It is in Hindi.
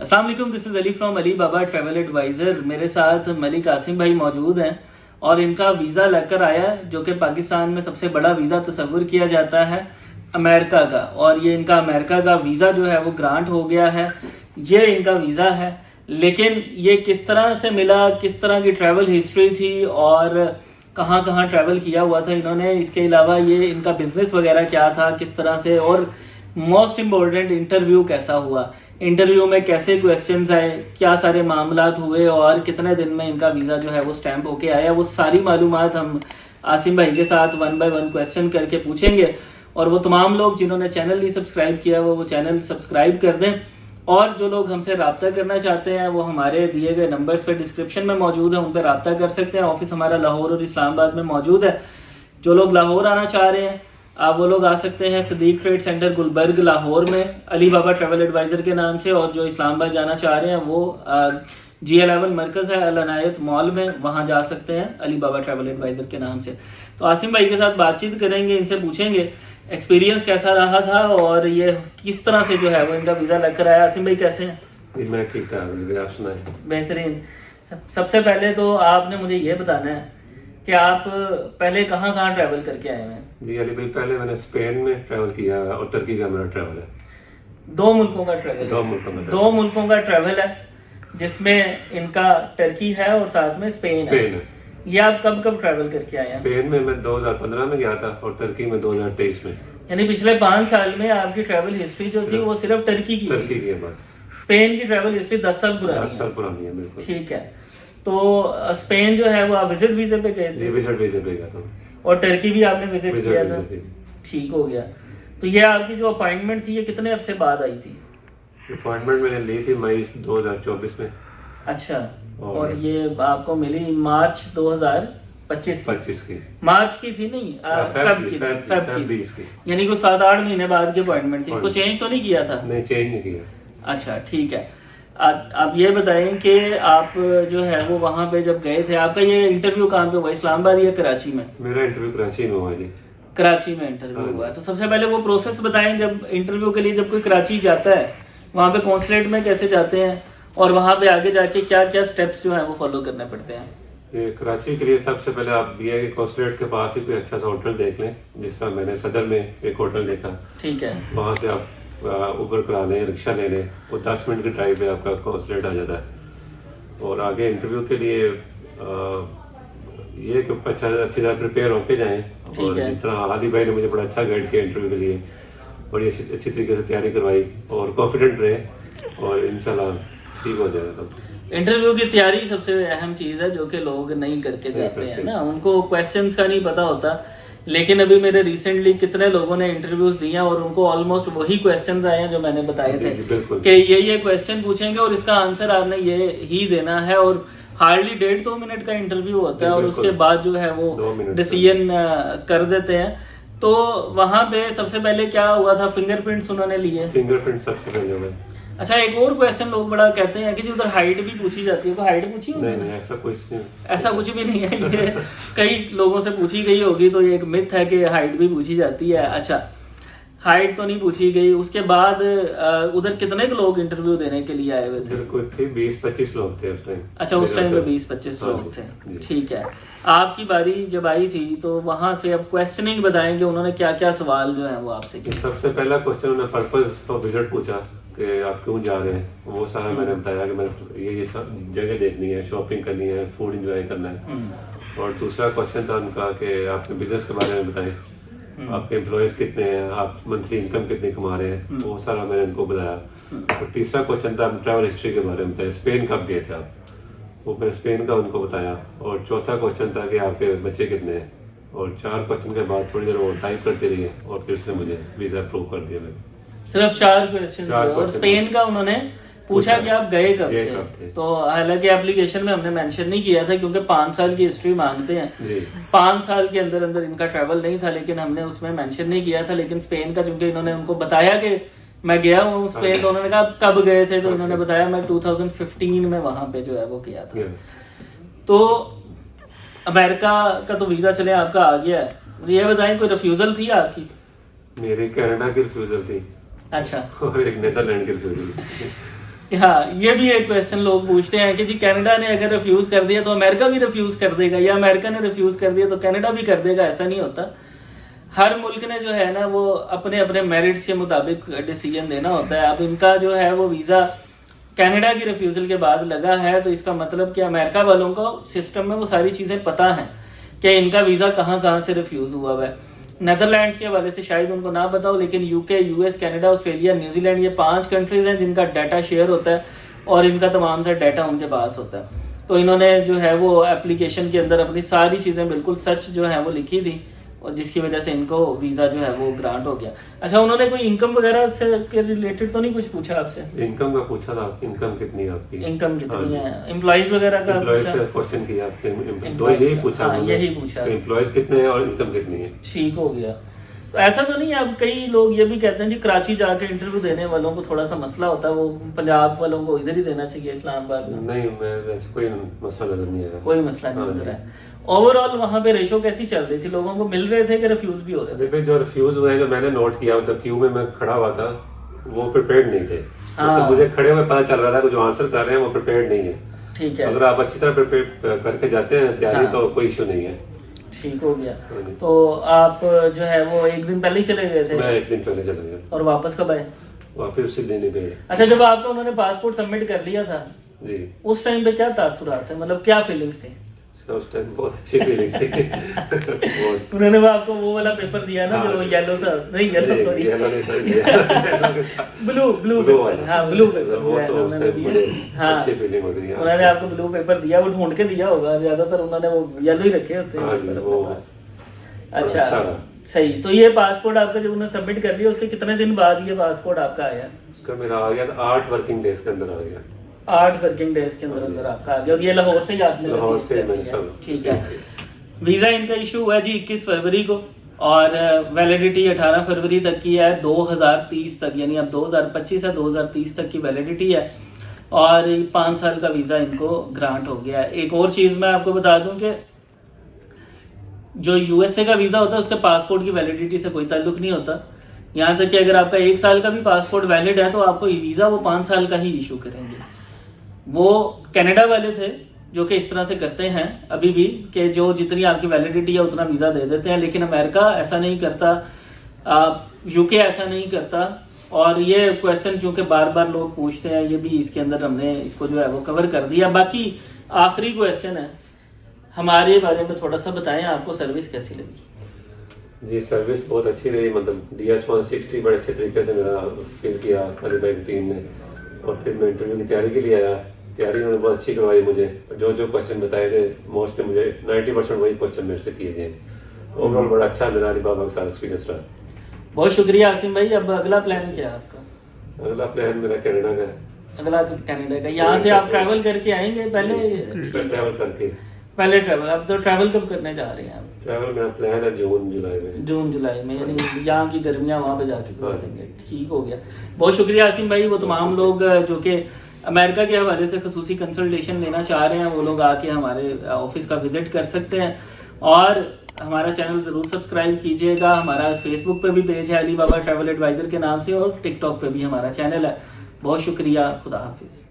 अस्सलाम वालेकुम, this is Ali from Ali Baba travel advisor. मेरे साथ मलिक आसिम भाई मौजूद हैं और इनका वीज़ा लेकर आया है जो कि पाकिस्तान में सबसे बड़ा वीज़ा तस्वुर किया जाता है अमेरिका का। और ये इनका अमेरिका का वीज़ा जो है वो ग्रांट हो गया है। ये इनका वीज़ा है, लेकिन ये किस तरह से मिला, किस तरह की ट्रैवल हिस्ट्री थी और कहाँ कहाँ ट्रैवल किया हुआ था इन्होंने, इसके अलावा ये इनका बिजनेस वगैरह क्या था, किस तरह से, और मोस्ट इम्पोर्टेंट इंटरव्यू कैसा हुआ, इंटरव्यू में कैसे क्वेश्चंस आए, क्या सारे मामलात हुए और कितने दिन में इनका वीज़ा जो है वो स्टैंप होके आया, वो सारी मालूमात हम आसिम भाई के साथ 1 बाय 1 क्वेश्चन करके पूछेंगे। और वो तमाम लोग जिन्होंने चैनल नहीं सब्सक्राइब किया वो चैनल सब्सक्राइब कर दें। और जो लोग हमसे रब्ता करना चाहते हैं वो हमारे दिए गए नंबर्स पे डिस्क्रिप्शन में मौजूद है, उन पर रब्ता कर सकते हैं। ऑफिस हमारा लाहौर और इस्लामाबाद में मौजूद है। जो लोग लाहौर आना चाह रहे हैं आप वो लोग आ सकते हैं सदीक ट्रेड सेंटर गुलबर्ग लाहौर में अली बाबा ट्रैवल एडवाइजर के नाम से। और जो इस्लामाबाद जाना चाह रहे हैं वो G11 मरकज है अल अनायत मॉल में, वहां जा सकते हैं अली बाबा ट्रैवल एडवाइजर के नाम से। तो आसिम भाई के साथ बातचीत करेंगे, इनसे पूछेंगे एक्सपीरियंस कैसा रहा था और ये किस तरह से जो है वो इनका वीजा लेकर आया। आसिम भाई कैसे हैं? मैं ठीक ठाक, आप सुनाएं। बेहतरीन। सबसे पहले तो आपने मुझे ये बताना है कि आप पहले कहाँ कहाँ ट्रैवल करके आए हैं? जी अली भाई, पहले मैंने स्पेन में ट्रैवल किया है और तुर्की का मेरा ट्रैवल है। 2 मुल्कों का ट्रैवल है। 2 मुल्कों का ट्रैवल है जिसमें इनका टर्की है और साथ में स्पेन है। ये आप कब कब ट्रैवल करके आए हैं? स्पेन में मैं 2015 में गया था और तुर्की में 2023 में। यानी पिछले 5 साल में आपकी ट्रैवल हिस्ट्री जो थी वो सिर्फ टर्की की है बस। स्पेन की ट्रैवल हिस्ट्री 10 साल पुरानी 10 साल पुरानी है बिल्कुल। ठीक है। तो स्पेन जो है वो आप विजिट वीजे पे गए थे? विजिट वीजे पे गया था। और टर्की भी आपने विजिट किया था? ठीक हो गया। तो ये आपकी जो अपॉइंटमेंट थी ये कितने अरसे बाद आई थी? अपॉइंटमेंट मैंने ली थी मई 2024 में। अच्छा। और ये आपको मिली मार्च 2025 की। मार्च की थी नहीं, फेब की। यानी कुछ 7-8 महीने बाद की अपॉइंटमेंट थी। इसको चेंज तो नहीं किया था? नहीं, चेंज नहीं किया। अच्छा ठीक है। आप ये बताएं कि आप जो है वो वहां पे जब गए थे, आपका ये इंटरव्यू कहाँ पे हुआ, इस्लामाबाद या कराची में? मेरा इंटरव्यू कराची में हुआ जी। कराची में इंटरव्यू हुआ। तो सबसे पहले वो प्रोसेस बताएं, जब इंटरव्यू के लिए जब कोई कराची जाता है वहां पे कॉन्सुलेट में कैसे जाते हैं और वहां पे आगे जाके क्या क्या स्टेप्स जो है वो फॉलो करने पड़ते हैं? कराची के लिए सबसे पहले आप ये कि कॉन्सुलेट के पास ही कोई अच्छा सा होटल देख लें। जिस तरह मैंने सदर में एक होटल देखा, ठीक है, वहां से आप उबर करा लें, रिक्शा ले लें, वो 10 मिनट की ड्राइव पे आपका कॉन्सुलेट आ जाता है। और आगे इंटरव्यू के लिए ये कि अच्छी तरह प्रिपेयर होके जाएं। और जिस तरह आदि भाई ने मुझे बड़ा अच्छा गाइड किया इंटरव्यू के लिए, बड़ी अच्छी तरीके से तैयारी करवाई और कॉन्फिडेंट रहे और इंशाल्लाह ठीक हो जाएगा सब। इंटरव्यू की तैयारी सबसे अहम चीज है जो कि लोग नहीं करके जाते हैं ना, उनको क्वेश्चंस का नहीं पता होता। लेकिन अभी मेरे रिसेंटली कितने लोगों ने इंटरव्यूज दिया और उनको ऑलमोस्ट वही क्वेश्चंस आए हैं जो मैंने बताए थे कि ये क्वेश्चन पूछेंगे और इसका आंसर आपने ये ही देना है। और हार्डली 1.5-2 मिनट का इंटरव्यू होता है और उसके बाद जो है वो डिसीजन कर देते हैं। तो वहां पे सबसे पहले क्या हुआ था, फिंगरप्रिंट्स उन्होंने लिए? फिंगरप्रिंट सबसे पहले हुए। अच्छा, एक और क्वेश्चन लोग बड़ा कहते हैं कि जी उधर हाइट भी पूछी जाती है, तो हाइट पूछी होगी? नहीं, ऐसा कुछ नहीं, ऐसा कुछ भी नहीं है। ये कई लोगों से पूछी गई होगी तो ये एक मिथ है कि हाइट भी पूछी जाती है। अच्छा, हाइट तो नहीं पूछी गई। उसके बाद उधर कितने लोग इंटरव्यू देने के लिए आए हुए थे? 20-25 लोग थे उस टाइम। अच्छा, उस टाइम पे 20-25 लोग थे। ठीक है। आपकी बारी जब आई थी तो वहां से अब क्वेश्चनिंग बताएंगे उन्होंने क्या क्या सवाल जो है वो आपसे किए? सबसे पहला क्वेश्चन उन्होंने पर्पस ऑफ विजिट पूछा कि आप क्यों जा रहे हैं। वो सारा मैंने बताया कि मैंने ये जगह देखनी है, शॉपिंग करनी है, फूड एंजॉय करना है। और दूसरा क्वेश्चन था उनका कि आपने बिजनेस के बारे में बताएं, आपके एम्प्लॉयज कितने हैं, आप मंथली इनकम कितनी कमा रहे हैं, वो सारा मैंने उनको बताया। और तीसरा क्वेश्चन था ट्रैवल हिस्ट्री के बारे में बताया, स्पेन कब गए थे आप, वो मैंने स्पेन का उनको बताया। और चौथा क्वेश्चन था कि आपके बच्चे कितने हैं। और 4 क्वेश्चन के बाद थोड़ी देर वो टाइप करते रहिए और फिर उसने मुझे वीजा अप्रूव कर दिया। मैंने सिर्फ 4 क्वेश्चन। और स्पेन का उन्होंने पूछा कि आप गए कब थे। तो हालांकि एप्लीकेशन में हमने मेंशन नहीं किया था क्योंकि 5 साल की हिस्ट्री मांगते हैं। 5 साल के अंदर अंदर इनका ट्रैवल नहीं था, लेकिन हमने उसमें मेंशन नहीं किया था। लेकिन स्पेन का चूंकि इन्होंने उनको बताया कि मैं गया हूँ स्पेन, तो उन्होंने कहा कब गए थे, तो इन्होंने बताया मैं 2015 में वहां पे जो है वो किया था। तो अमेरिका का तो वीजा चले आपका आ गया है, ये बताएं कोई रिफ्यूजल थी आपकी? मेरी कनाडा की रिफ्यूजल थी। अच्छा। और एक नेदरलैंड की रिफ्यूजल। हाँ, ये भी एक क्वेश्चन लोग पूछते हैं कि जी कनाडा ने अगर रिफ्यूज कर दिया तो अमेरिका भी रिफ्यूज कर देगा, या अमेरिका ने रिफ्यूज कर दिया तो कनाडा भी कर देगा। ऐसा नहीं होता। हर मुल्क ने जो है ना वो अपने अपने मेरिट्स के मुताबिक डिसीजन देना होता है। अब इनका जो है वो वीज़ा कनाडा की रिफ्यूज़ल के बाद लगा है, तो इसका मतलब कि अमेरिका वालों को सिस्टम में वो सारी चीज़ें पता हैं कि इनका वीज़ा कहाँ कहाँ से रिफ्यूज़ हुआ है। नेदरलैंड्स के हवाले से शायद उनको ना पता हो, लेकिन UK, US, Canada, Australia, New Zealand, ये 5 कंट्रीज़ हैं जिनका डाटा शेयर होता है और इनका तमाम सा डाटा उनके पास होता है। तो इन्होंने जो है वो एप्लीकेशन के अंदर अपनी सारी चीज़ें बिल्कुल सच जो है वो लिखी थी, और जिसकी वजह से इनको वीज़ा जो है वो ग्रांट हो गया। अच्छा, उन्होंने कोई इनकम वगैरह से के रिलेटेड तो नहीं कुछ पूछा आपसे? इनकम का पूछा था, इनकम कितनी है आपकी? इनकम कितनी है, एम्प्लॉइज वगैरह का क्वेश्चन किया आपके, दो यही पूछा, यही पूछा, एम्प्लॉइज कितने हैं और इनकम कितनी है। ठीक हो गया। तो ऐसा तो नहीं है, अब कई लोग ये भी कहते हैं जी कराची जाके इंटरव्यू देने वालों को थोड़ा सा मसला होता है, वो पंजाब वालों को इधर ही देना चाहिए इस्लामाबाद में। नहीं, मैं ऐसे कोई मसला नजर नहीं आया, कोई मसला नहीं नजर आया। ओवरऑल वहाँ पे रेशो कैसी चल रही थी, लोगों को मिल रहे थे कि रिफ्यूज भी हो रहे थे? देखिए, जो रिफ्यूज हुए हैं, जो मैंने नोट किया, मतलब क्यू में मैं खड़ा हुआ था, वो प्रिपेयर्ड नहीं थे। मतलब मुझे खड़े हुए पता चल रहा था कि जो आंसर कर रहे हैं वो प्रिपेयर्ड नहीं है। ठीक है। अगर आप अच्छी तरह प्रिपेयर करके जाते हैं तैयारी, तो कोई इशू नहीं है। ठीक हो गया। तो आप जो है वो एक दिन पहले ही चले गए थे? मैं एक दिन पहले चला गया। और वापस कब आए? वापस उसी दिन ही पे। अच्छा, जब आपका उन्होंने पासपोर्ट सबमिट कर लिया था जी, उस टाइम पे क्या तासुरात थे, मतलब क्या फीलिंग्स थी? उस टाइम बहुत अच्छी फीलिंग थी। उन्होंने वो आपको वो वाला पेपर दिया ना, जो येलो सा, नहीं येलो, सॉरी ब्लू पेपर, हाँ ब्लू पेपर, उन्होंने आपको ब्लू पेपर दिया, वो ढूंढ के दिया होगा, ज्यादातर उन्होंने वो येलो ही रखे होते हैं। अच्छा, सही। तो ये पासपोर्ट आपका जब उन्होंने सबमिट कर लिया, उसके कितने दिन बाद ये पासपोर्ट आपका आया? उसका मेरा आ गया था 8 वर्किंग डेज के अंदर आ गया। 8 वर्किंग डेज के अंदर अंदर आपका आ गया। और ये लाहौर से ही आपने लाहौर से ठीक है। वीजा इनका इशू हुआ जी 21 फरवरी को, और वैलिडिटी 18 फरवरी तक की है, 2030 तक, यानी अब 2025 से 2030 तक की वैलिडिटी है, और 5 साल का वीजा इनको ग्रांट हो गया है। एक और चीज मैं आपको बता दूं कि जो यूएसए का वीजा होता है उसके पासपोर्ट की वैलिडिटी से कोई ताल्लुक नहीं होता। यहाँ तक कि अगर आपका 1 साल का भी पासपोर्ट वैलिड है तो आपको वीजा वो 5 साल का ही इशू करेंगे। वो कनाडा वाले थे जो कि इस तरह से करते हैं अभी भी, कि जो जितनी आपकी वैलिडिटी है उतना वीजा दे देते हैं, लेकिन अमेरिका ऐसा नहीं करता, यूके ऐसा नहीं करता। और ये क्वेश्चन चूंकि बार बार लोग पूछते हैं, ये भी इसके अंदर हमने इसको जो है वो कवर कर दिया। बाकी आखिरी क्वेश्चन है, हमारे बारे में थोड़ा सा बताएं, आपको सर्विस कैसी लगी? जी, सर्विस बहुत अच्छी रही। मतलब DS-160 बड़े अच्छे तरीके से मेरा फिल किया अली भाई की टीम ने, और फिर मैं इंटरव्यू की तैयारी के लिए आया। तैयारी उन्होंने बहुत अच्छी करवाई मुझे, जो जो क्वेश्चन बताए थे मोस्ट मुझे 90% वही क्वेश्चन मेरे से किए गए। तो ओवरऑल बड़ा अच्छा मेरा अलीबाबा के साथ एक्सपीरियंस रहा। बहुत शुक्रिया आसिम भाई। अब अगला प्लान क्या है आपका? अगला प्लान मेरा कनाडा का है। अगला कनाडा का, यहाँ से आप ट्रैवल करके आएंगे? ट्रैवल करके पहले ट्रैवल। अब तो ट्रैवल कब करने जा रहे हैं आप? ट्रैवल मेरा प्लान है जून जुलाई में, यानी यहाँ की गर्मियाँ वहाँ पे जाके करेंगे। ठीक हो गया, बहुत शुक्रिया आसिम भाई। वो तमाम लोग जो कि अमेरिका के हवाले से खसूसी कंसल्टेशन लेना चाह रहे हैं, वो लोग आके हमारे ऑफिस का विजिट कर सकते हैं। और हमारा चैनल ज़रूर सब्सक्राइब कीजिएगा। हमारा फेसबुक पे भी पेज है अली बाबा ट्रैवल एडवाइज़र के नाम से, और टिकटॉक पे भी हमारा चैनल है। बहुत शुक्रिया, खुदा हाफिज़।